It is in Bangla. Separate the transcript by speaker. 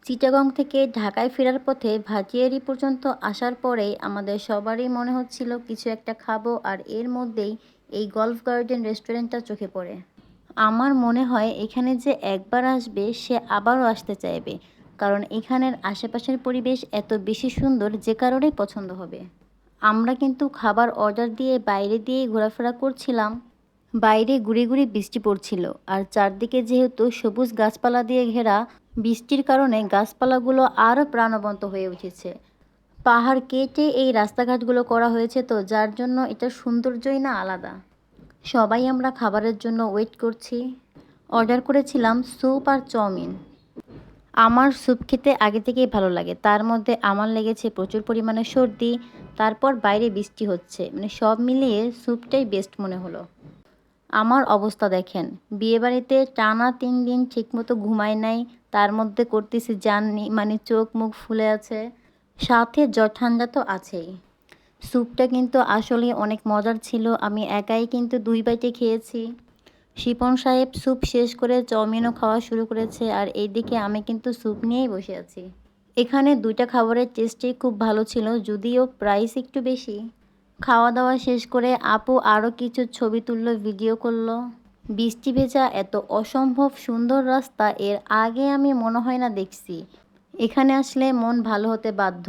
Speaker 1: চিটাগং থেকে ঢাকায় ফেরার পথে ভাটিয়ারি পর্যন্ত আসার পরেই আমাদের সবারই মনে হচ্ছিল কিছু একটা খাবো, আর এর মধ্যেই এই গল্ফ গার্ডেন রেস্টুরেন্টটা চোখে পড়ে। আমার মনে হয় এখানে যে একবার আসবে সে আবারও আসতে চাইবে, কারণ এখানের আশেপাশের পরিবেশ এত বেশি সুন্দর যে কারণেই পছন্দ হবে। আমরা কিন্তু খাবার অর্ডার দিয়ে বাইরে দিয়েই ঘোরাফেরা করছিলাম। বাইরে গুড়ি গুড়ি বৃষ্টি পড়ছিল, আর চারদিকে যেহেতু সবুজ গাছপালা দিয়ে ঘেরা, বৃষ্টির কারণে গাছপালাগুলো আরও প্রাণবন্ত হয়ে উঠেছে। পাহাড় কেটে এই রাস্তাঘাটগুলো করা হয়েছে, তো যার জন্য এটার সৌন্দর্যই না আলাদা। সবাই আমরা খাবারের জন্য ওয়েট করছি। অর্ডার করেছিলাম স্যুপ আর চাউমিন। আমার স্যুপ খেতে আগে থেকেই ভালো লাগে, তার মধ্যে আমার লেগেছে প্রচুর পরিমাণে সর্দি, তারপর বাইরে বৃষ্টি হচ্ছে, মানে সব মিলিয়ে স্যুপটাই বেস্ট মনে হলো। আমার অবস্থা দেখেন, বিয়েবাড়িতে টানা 3 দিন ঠিকমতো ঘুমাই নাই, তার মধ্যে করতেছি জার্নি, মানে চোখ মুখ ফুলে আছে, সাথে জ্বর ঠান্ডা তো আছেই। স্যুপটা কিন্তু আসলে অনেক মজার ছিল, আমি একাই কিন্তু 2 বাইটে খেয়েছি। শিপন সাহেব স্যুপ শেষ করে চাউমিনও খাওয়া শুরু করেছে, আর এইদিকে আমি কিন্তু স্যুপ নিয়েই বসে আছি। এখানে 2টা খাবারের টেস্টই খুব ভালো ছিল, যদিও প্রাইস একটু বেশি। খাওয়া দাওয়া শেষ করে আপু আরও কিছু ছবি তুললো, ভিডিও করলো। বৃষ্টি ভেজা এত অসম্ভব সুন্দর রাস্তা এর আগে আমি মনে হয় না দেখছি। এখানে আসলে মন ভালো হতে বাধ্য।